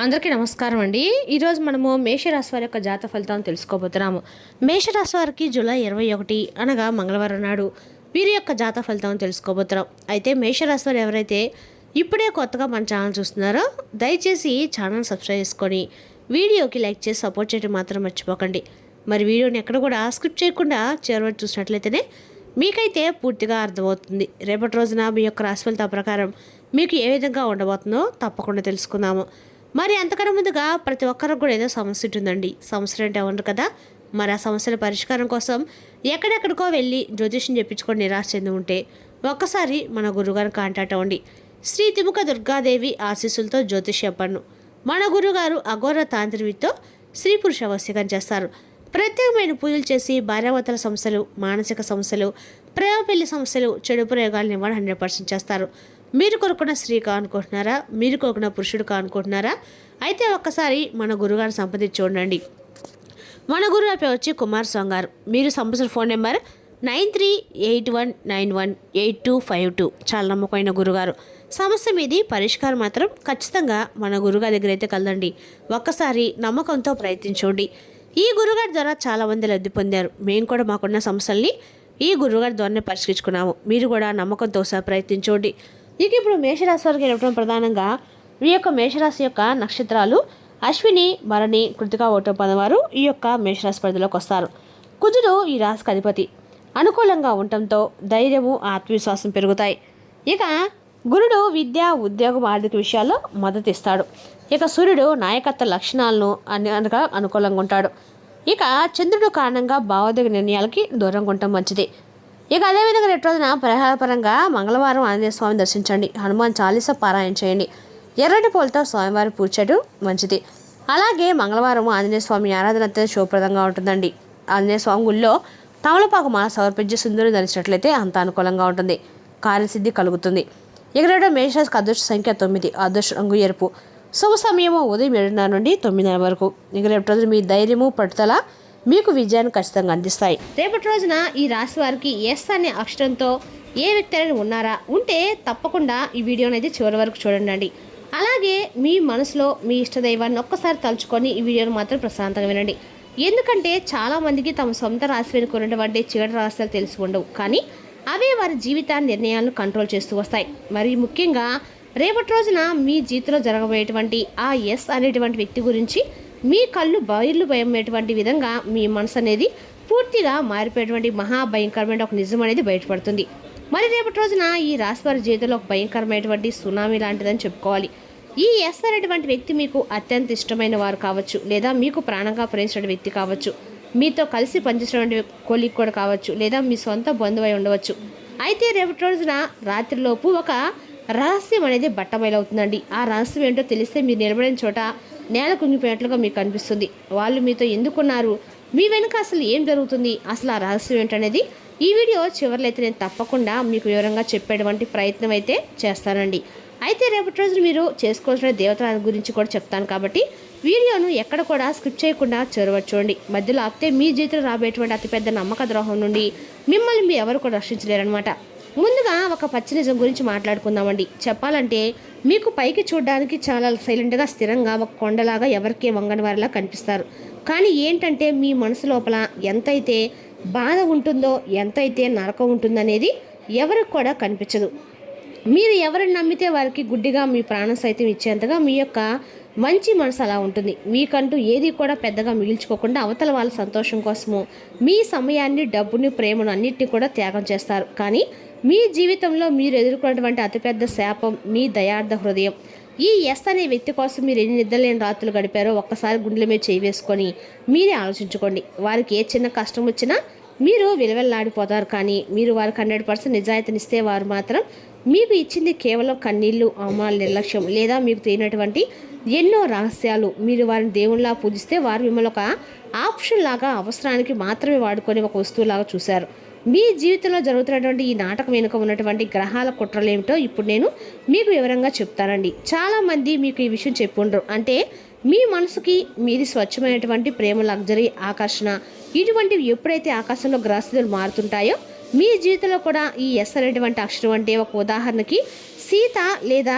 అందరికీ నమస్కారం అండి. ఈరోజు మనము మేషరాశి వారి యొక్క జాతక ఫలితాలను తెలుసుకోబోతున్నాము. మేషరాశి వారికి జూలై 21 అనగా మంగళవారం నాడు వీరి యొక్క జాతక ఫలితాలను తెలుసుకోబోతున్నాం. అయితే మేషరాశి వారు ఎవరైతే ఇప్పుడే కొత్తగా మన ఛానల్ చూస్తున్నారో దయచేసి ఛానల్ సబ్స్క్రైబ్ చేసుకొని వీడియోకి లైక్ చేసి సపోర్ట్ చేయడం మాత్రం మర్చిపోకండి. మరి వీడియోని ఎక్కడ కూడా స్కిప్ చేయకుండా చివరి చూసినట్లయితేనే మీకైతే పూర్తిగా అర్థమవుతుంది. రేపటి రోజున మీ యొక్క రాశి ఫలితాల ప్రకారం మీకు ఏ విధంగా ఉండబోతుందో తప్పకుండా తెలుసుకుందాము. మరి అంతకన్నా ముందుగా ప్రతి ఒక్కరికి కూడా ఏదో సమస్య ఉంటుందండి. సమస్యలు అంటే ఉండరు కదా. మరి ఆ సమస్యల పరిష్కారం కోసం ఎక్కడెక్కడికో వెళ్ళి జ్యోతిష్యం చెప్పించుకొని నిరాశ చెంది ఉంటే ఒక్కసారి మన గురుగారిని కాంటాక్ట్ అవ్వండి. శ్రీ తిముక దుర్గాదేవి ఆశీస్సులతో జ్యోతిష్య పన్ను మన గురుగారు అఘోర తాంత్రికతో స్త్రీ పురుష వశీకరణ చేస్తారు. ప్రత్యేకమైన పూజలు చేసి భార్యాభర్తల సమస్యలు, మానసిక సమస్యలు, ప్రేమ పెళ్లి సమస్యలు, చెడు ప్రయోగాలను ఇవ్వడం 100% చేస్తారు. మీరు కోరుకున్న స్త్రీ కానుకుంటున్నారా? మీరు కోరుకున్న పురుషుడు కానుకుంటున్నారా? అయితే ఒక్కసారి మన గురుగారు సంప్రదించి చూడండి. మన గురుగారి పేరు వచ్చి కుమార్ స్వామి గారు. మీరు సంప్రదించిన ఫోన్ నెంబర్ 9381918252. చాలా నమ్మకమైన గురుగారు. సమస్య మీది పరిష్కారం మాత్రం ఖచ్చితంగా మన గురుగారి దగ్గర అయితే కలదండి. ఒక్కసారి నమ్మకంతో ప్రయత్నించండి. ఈ గురుగారి ద్వారా చాలామంది లబ్ధి పొందారు. మేము కూడా మాకున్న సమస్యల్ని ఈ గురుగారి ద్వారానే పరిష్కరించుకున్నాము. మీరు కూడా నమ్మకంతో ఒకసారి ప్రయత్నించండి. ఇక ఇప్పుడు మేషరాశి వారికి వెళ్ళడం ప్రధానంగా ఈ యొక్క మేషరాశి యొక్క నక్షత్రాలు అశ్విని, భరణి, కృతిక, ఒకటో పదవారు ఈ యొక్క మేషరాశి పరిధిలోకి వస్తారు. కుజుడు ఈ రాశికి అధిపతి. అనుకూలంగా ఉండటంతో ధైర్యము, ఆత్మవిశ్వాసం పెరుగుతాయి. ఇక గురుడు విద్య, ఉద్యోగం, ఆర్థిక విషయాల్లో మద్దతు ఇస్తాడు. ఇక సూర్యుడు నాయకత్వ లక్షణాలను అనగా అనుకూలంగా ఉంటాడు. ఇక చంద్రుడు కారణంగా భావోద్వేగ నిర్ణయాలకి దూరంగా ఉండటం మంచిది. ఇక అదేవిధంగా రేపు రోజున పరిహారపరంగా మంగళవారం ఆంజనేయ స్వామిని దర్శించండి. హనుమాన్ చాలీసా పారాయణ చేయండి. ఎర్రటి పూలతో స్వామివారి పూజ చేయడం మంచిది. అలాగే మంగళవారం ఆంజనేయ స్వామి ఆరాధన అత్యంత శుభప్రదంగా ఉంటుందండి. ఆంజనేయ స్వామి గుళ్ళో తమలపాకు మాల సమర్పించి సుందరం ధరించినట్లయితే అంత అనుకూలంగా ఉంటుంది. కార్యసిద్ధి కలుగుతుంది. ఇక రేపు మేషరాశికి అదృష్ట సంఖ్య 9, అదృష్ట రంగు ఎరుపు. శుభ సమయము ఉదయం 7:30 నుండి 9:30 వరకు. ఇక రేపు రోజు మీ ధైర్యము, పట్టుదల మీకు విజయాన్ని ఖచ్చితంగా అందిస్తాయి. రేపటి రోజున ఈ రాశి వారికి ఎస్ అనే అక్షరంతో ఏ వ్యక్తి అయినా ఉన్నారా? ఉంటే తప్పకుండా ఈ వీడియోని అయితే చివరి వరకు చూడండి. అలాగే మీ మనసులో మీ ఇష్టదైవాన్ని ఒక్కసారి తలుచుకొని ఈ వీడియోని మాత్రం ప్రశాంతంగా వినండి. ఎందుకంటే చాలామందికి తమ సొంత రాశి వెనుక ఉన్నటువంటి చివరి రాశులు తెలిసి ఉండవు, కానీ అవే వారి జీవితాన్ని, నిర్ణయాలను కంట్రోల్ చేస్తూ వస్తాయి. మరి ముఖ్యంగా రేపటి రోజున మీ జీవితంలో జరగబోయేటువంటి ఆ ఎస్ అనేటువంటి వ్యక్తి గురించి మీ కళ్ళు బయర్లు భయమేటువంటి విధంగా మీ మనసు అనేది పూర్తిగా మారిపోయేటువంటి మహాభయంకరమైన ఒక నిజం అనేది బయటపడుతుంది. మరి రేపటి రోజున ఈ రాశివారి జీవితంలో ఒక భయంకరమైనటువంటి సునామీ లాంటిదని చెప్పుకోవాలి. ఈ ఎస్ అనేటువంటి వ్యక్తి మీకు అత్యంత ఇష్టమైన వారు కావచ్చు, లేదా మీకు ప్రాణంగా ప్రేమించిన వ్యక్తి కావచ్చు, మీతో కలిసి పనిచేసినటువంటి కొలీగ్ కూడా కావచ్చు, లేదా మీ సొంత బంధువై ఉండవచ్చు. అయితే రేపటి రోజున రాత్రిలోపు ఒక రహస్యం అనేది బట్టబయలవుతుందండి. ఆ రహస్యం ఏంటో తెలిస్తే మీరు నిలబడిన చోట నేల కుంగిపోయినట్లుగా మీకు అనిపిస్తుంది. వాళ్ళు మీతో ఎందుకున్నారు, మీ వెనుక అసలు ఏం జరుగుతుంది, అసలు ఆ రహస్యం ఏంటనేది ఈ వీడియో చివరిలో అయితే నేను తప్పకుండా మీకు వివరంగా చెప్పేటువంటి ప్రయత్నం అయితే చేస్తానండి. అయితే రేపటి రోజున మీరు చేసుకోవాల్సిన దేవతల గురించి కూడా చెప్తాను కాబట్టి వీడియోను ఎక్కడ కూడా స్కిప్ చేయకుండా చూడండి. మధ్యలో ఆపితే మీ జీవితంలో రాబోయేటువంటి అతిపెద్ద నమ్మక ద్రోహం నుండి మిమ్మల్ని మీ ఎవరు కూడా రక్షించలేరనమాట. ముందుగా ఒక పచ్చి నిజం గురించి మాట్లాడుకుందామండి. చెప్పాలంటే మీకు పైకి చూడడానికి చాలా సైలెంట్గా, స్థిరంగా, ఒక కొండలాగా, ఎవరికే వంగని వారిలా కనిపిస్తారు. కానీ ఏంటంటే మీ మనసు లోపల ఎంతైతే బాధ ఉంటుందో, ఎంతైతే నరకం ఉంటుందనేది ఎవరికి కూడా కనిపించదు. మీరు ఎవరిని నమ్మితే వారికి గుడ్డిగా మీ ప్రాణం సైతం ఇచ్చేంతగా మీ యొక్క మంచి మనసు అలా ఉంటుంది. మీకంటూ ఏది కూడా పెద్దగా మిగిల్చుకోకుండా అవతల వాళ్ళ సంతోషం కోసము మీ సమయాన్ని, డబ్బుని, ప్రేమను అన్నిటిని కూడా త్యాగం చేస్తారు. కానీ మీ జీవితంలో మీరు ఎదుర్కొన్నటువంటి అతిపెద్ద శాపం మీ దయార్థ హృదయం. ఈ ఎస్ అనే వ్యక్తి కోసం మీరు ఎన్ని నిద్రలేని రాత్రులు గడిపారో ఒక్కసారి గుండెల మీద చేయి వేసుకొని మీరే ఆలోచించుకోండి. వారికి ఏ చిన్న కష్టం వచ్చినా మీరు విలువెల్లాడిపోతారు. కానీ మీరు వారికి 100% నిజాయితీనిస్తే వారు మాత్రం మీకు ఇచ్చింది కేవలం కన్నీళ్లు, అవమానాల నిర్లక్ష్యం, లేదా మీకు తెలియనటువంటి ఎన్నో రహస్యాలు. మీరు వారిని దేవుళ్ళలా పూజిస్తే వారు మిమ్మల్ని ఒక ఆప్షన్ లాగా, అవసరానికి మాత్రమే వాడుకొని ఒక వస్తువులాగా చూశారు. మీ జీవితంలో జరుగుతున్నటువంటి ఈ నాటకం వెనుక ఉన్నటువంటి గ్రహాల కుట్రలు ఏమిటో ఇప్పుడు నేను మీకు వివరంగా చెప్తానండి. చాలామంది మీకు ఈ విషయం చెప్పి ఉండరు. అంటే మీ మనసుకి మీది స్వచ్ఛమైనటువంటి ప్రేమ, లగ్జరీ, ఆకర్షణ ఇటువంటివి ఎప్పుడైతే ఆకాశంలో గ్రహస్థితులు మారుతుంటాయో మీ జీవితంలో కూడా ఈ ఎస్ అనేటువంటి అక్షరం అంటే, ఒక ఉదాహరణకి సీత లేదా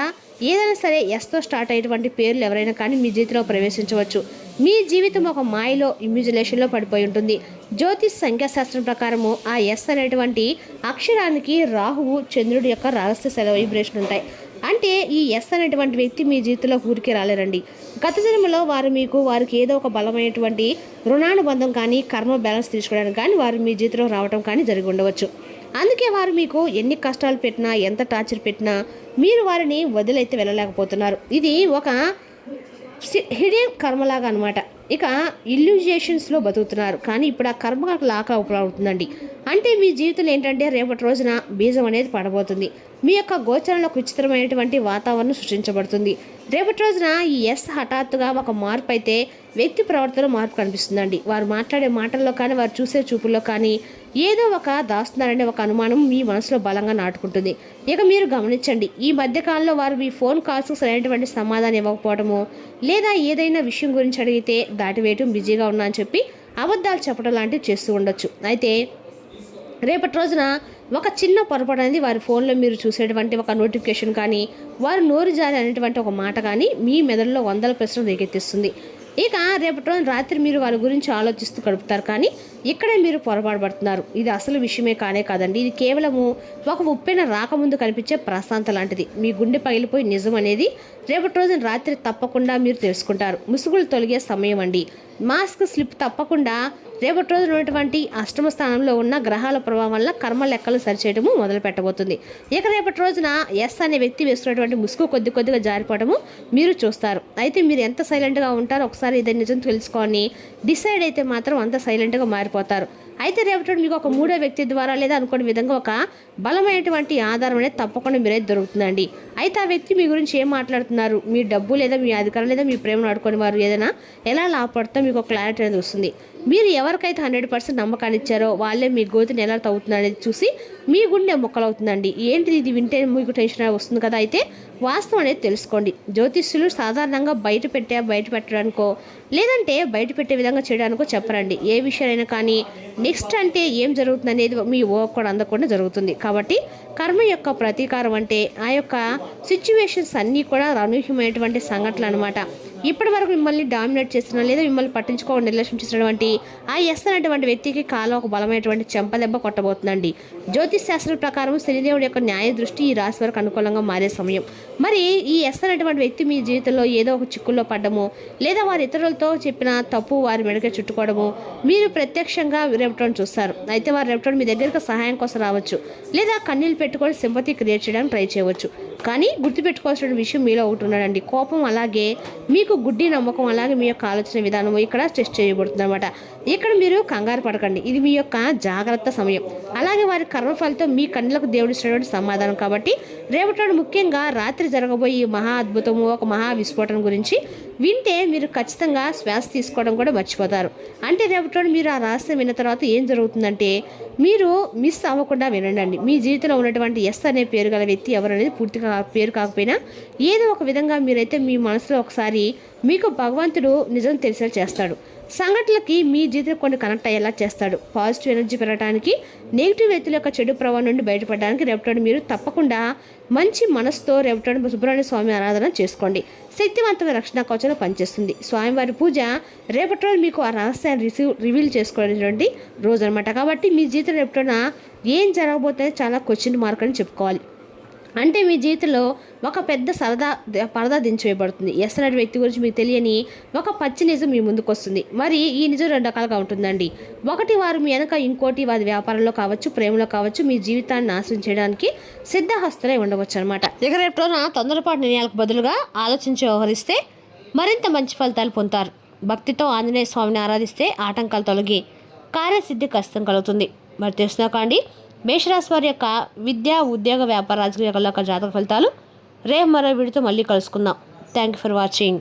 ఏదైనా సరే ఎస్తో స్టార్ట్ అయ్యేటువంటి పేర్లు ఎవరైనా కానీ మీ జీవితంలో ప్రవేశించవచ్చు. మీ జీవితం ఒక మాయలో ఇమ్యుజిలేషన్లో పడిపోయి ఉంటుంది. జ్యోతిష్ సంఖ్యాశాస్త్రం ప్రకారము ఆ ఎస్ అనేటువంటి అక్షరానికి రాహువు చంద్రుడి యొక్క రహస్య సెల వైబ్రేషన్ ఉంటాయి. అంటే ఈ ఎస్ అనేటువంటి వ్యక్తి మీ జీవితంలో ఊరికి రాలేరండి. గత జన్మలో వారికి ఏదో ఒక బలమైనటువంటి రుణానుబంధం కానీ కర్మ బ్యాలెన్స్ తీసుకోవడానికి కానీ వారు మీ జీవితంలో రావడం కానీ జరిగి ఉండవచ్చు. అందుకే వారు మీకు ఎన్ని కష్టాలు పెట్టినా ఎంత టార్చర్ పెట్టినా మీరు వారిని వదిలైతే వెళ్ళలేకపోతున్నారు. ఇది ఒక హిడెన్ కర్మలాగా అనమాట. ఇక ఇల్యూజేషన్స్లో బతుకుతున్నారు, కానీ ఇప్పుడు ఆ కర్మ లాగా అవుతుందండి. అంటే మీ జీవితంలో ఏంటంటే రేపటి రోజున బీజం అనేది పడబోతుంది. మీ యొక్క గోచరంలో విచిత్రమైనటువంటి వాతావరణం సృష్టించబడుతుంది. రేపటి రోజున ఈ ఎస్ హఠాత్తుగా ఒక మార్పు అయితే వ్యక్తి ప్రవర్తనలో మార్పు కనిపిస్తుందండి. వారు మాట్లాడే మాటల్లో కానీ వారు చూసే చూపుల్లో కానీ ఏదో ఒక దాస్తున్నారనే ఒక అనుమానం మీ మనసులో బలంగా నాటుకుంటుంది. ఇక మీరు గమనించండి, ఈ మధ్యకాలంలో వారు మీ ఫోన్ కాల్స్కు సరైనటువంటి సమాధానం ఇవ్వకపోవడము, లేదా ఏదైనా విషయం గురించి అడిగితే దాటివేయటం, బిజీగా ఉన్నా అని చెప్పి అబద్ధాలు చెప్పడం లాంటివి చేస్తూ ఉండొచ్చు. అయితే రేపటి రోజున ఒక చిన్న పొరపాటు అనేది వారి ఫోన్లో మీరు చూసేటువంటి ఒక నోటిఫికేషన్ కానీ వారు నోరు జారి అనేటువంటి ఒక మాట కానీ మీ మెదడులో వందల ప్రశ్నలు రేకెత్తిస్తుంది. ఇక రేపటి రోజున రాత్రి మీరు వారి గురించి ఆలోచిస్తూ గడుపుతారు, కానీ ఇక్కడే మీరు పొరపాటు పడుతున్నారు. ఇది అసలు విషయమే కాదండి. ఇది కేవలము ఒక ఉప్పెన రాకముందు కనిపించే ప్రశాంత లాంటిది. మీ గుండె పగిలిపోయి నిజం అనేది రేపటి రోజున రాత్రి తప్పకుండా మీరు తెలుసుకుంటారు. ముసుగులు తొలగే సమయం అండి. మాస్క్ స్లిప్ తప్పకుండా రేపటి రోజున ఉన్నటువంటి అష్టమ స్థానంలో ఉన్న గ్రహాల ప్రభావం వల్ల కర్మ లెక్కలు సరిచేయడము మొదలు పెట్టబోతుంది. ఇక రేపటి రోజున ఎస్ అనే వ్యక్తి వేసుకున్నటువంటి ముసుగు కొద్దిగా జారిపోవడము మీరు చూస్తారు. అయితే మీరు ఎంత సైలెంట్గా ఉంటారో ఒకసారి ఇదే నిజం తెలుసుకొని డిసైడ్ అయితే మాత్రం అంత సైలెంట్గా మారిపోతారు. అయితే రేపటి మీకు ఒక మూడో వ్యక్తి ద్వారా లేదా అనుకునే విధంగా ఒక బలమైనటువంటి ఆధారం అనేది తప్పకుండా మీరైతే దొరుకుతుందండి. అయితే ఆ వ్యక్తి మీ గురించి ఏం మాట్లాడుతున్నారు, మీ డబ్బు లేదా మీ అధికారం లేదా మీ ప్రేమను ఆడుకొని వారు ఏదైనా ఎలా లాభపడుతుందో మీకు ఒక క్లారిటీ అనేది వస్తుంది. మీరు ఎవరికైతే 100% నమ్మకాన్ని ఇచ్చారో వాళ్ళే మీ గోతిని ఎలా తవ్వుతుంది అనేది చూసి మీ గుండె మొక్కలవుతుందండి. ఏంటిది ఇది వింటే మీకు టెన్షన్ వస్తుంది కదా. అయితే వాస్తవం అనేది తెలుసుకోండి. జ్యోతిష్యులు సాధారణంగా బయట పెట్టడానికో లేదంటే బయట పెట్టే విధంగా చేయడానికో చెప్పరండి. ఏ విషయాలైనా కానీ నెక్స్ట్ అంటే ఏం జరుగుతుంది అనేది మీ ఊహకు కూడా అందకుండా జరుగుతుంది. కాబట్టి కర్మ యొక్క ప్రతీకారం అంటే ఆ యొక్క సిచ్యువేషన్స్ అన్నీ కూడా అనూహ్యమైనటువంటి సంఘటనలు అనమాట. ఇప్పటి వరకు మిమ్మల్ని డామినేట్ చేసిన లేదా మిమ్మల్ని పట్టించుకోవడం నిర్లక్ష్యం చేసినటువంటి ఆ ఎస్ అనేటువంటి వ్యక్తికి కాలం ఒక బలమైనటువంటి చెంపదెబ్బ కొట్టబోతుందండి. జ్యోతిష్ శాస్త్రం ప్రకారం శనిదేవుడి యొక్క న్యాయ దృష్టి ఈ రాశి వారికి అనుకూలంగా మారే సమయం. మరి ఈ ఎస్ అనేటువంటి వ్యక్తి మీ జీవితంలో ఏదో ఒక చిక్కుల్లో పడ్డము లేదా వారి ఇతరులతో చెప్పిన తప్పు వారి మెడకే చుట్టుకోవడము మీరు ప్రత్యక్షంగా రేపటం చూస్తారు. అయితే వారు రేపటం మీ దగ్గరకు సహాయం కోసం రావచ్చు లేదా కన్నీళ్ళు పెట్టుకొని సింపతి క్రియేట్ చేయడానికి ట్రై చేయవచ్చు. కానీ గుర్తుపెట్టుకోవాల్సిన విషయం మీలో ఒకటి ఉన్నాడండి. కోపం అలాగే మీకు గుడ్డి నమ్మకం అలాగే మీ యొక్క ఆలోచన విధానం ఇక్కడ టెస్ట్ చేయబడుతుంది అనమాట. ఇక్కడ మీరు కంగారు పడకండి, ఇది మీ యొక్క జాగ్రత్త సమయం. అలాగే వారి కర్మ ఫలితం మీ కన్నులకు దేవుడిచ్చినటువంటి సమాధానం. కాబట్టి రేపటి ముఖ్యంగా రాత్రి జరగబోయే మహా అద్భుతము ఒక మహా విస్ఫోటనం గురించి వింటే మీరు ఖచ్చితంగా శ్వాస తీసుకోవడం కూడా మర్చిపోతారు. అంటే రేపటి మీరు ఆ రహస్యం విన్న తర్వాత ఏం జరుగుతుందంటే మీరు మిస్ అవ్వకుండా వినండి. మీ జీవితంలో ఉన్నటువంటి ఎస్ అనే పేరు గల వ్యక్తి ఎవరనేది పూర్తిగా పేరు కాకపోయినా ఏదో ఒక విధంగా మీరైతే మీ మనసులో ఒకసారి మీకు భగవంతుడు నిజం తెలిసేలా చేస్తాడు. సంఘటనలకి మీ జీవితం కొన్ని కనెక్ట్ అయ్యేలా చేస్తాడు. పాజిటివ్ ఎనర్జీ పెరగడానికి, నెగిటివ్ వ్యక్తుల యొక్క చెడు ప్రభావం నుండి బయటపడడానికి రేపటి మీరు తప్పకుండా మంచి మనసుతో రేపటి సుబ్రహ్మణ్య స్వామి ఆరాధన చేసుకోండి. శక్తివంతమైన రక్షణ కవచంలో పనిచేస్తుంది. స్వామివారి పూజ రేపటి రోజు మీకు ఆ రహస్యాన్ని రివీల్ చేసుకోవడానికి రోజు అనమాట. కాబట్టి మీ జీవితం రేపటిన ఏం జరగబోతే చాలా క్వశ్చన్ మార్క్ అని చెప్పుకోవాలి. అంటే మీ జీవితంలో ఒక పెద్ద పరదా దించివేయబడుతుంది. ఎస్ అనే వ్యక్తి గురించి మీకు తెలియని ఒక పచ్చి నిజం మీ ముందుకు వస్తుంది. మరి ఈ నిజం 2 రకాలుగా ఉంటుందండి. ఒకటి, వారు మీ వెనక, ఇంకోటి వారి వ్యాపారంలో కావచ్చు, ప్రేమలో కావచ్చు, మీ జీవితాన్ని నాశనం చేయడానికి సిద్ధహస్తులై ఉండవచ్చు అనమాట. ఇక రేపు తొందరపాటు నిర్ణయాలకు బదులుగా ఆలోచించి వ్యవహరిస్తే మరింత మంచి ఫలితాలు పొందుతారు. భక్తితో ఆంజనేయ స్వామిని ఆరాధిస్తే ఆటంకాలు తొలగి కార్యసిద్ధి కష్టం కలుగుతుంది. మరి తెలుసునా కాండి మేషరాశి వారి యొక్క విద్య, ఉద్యోగ, వ్యాపార, రాజకీయ యొక్క జాతక ఫలితాలు. రేపు మరో వీడియోతో మళ్ళీ కలుసుకుందాం. Thank you for watching.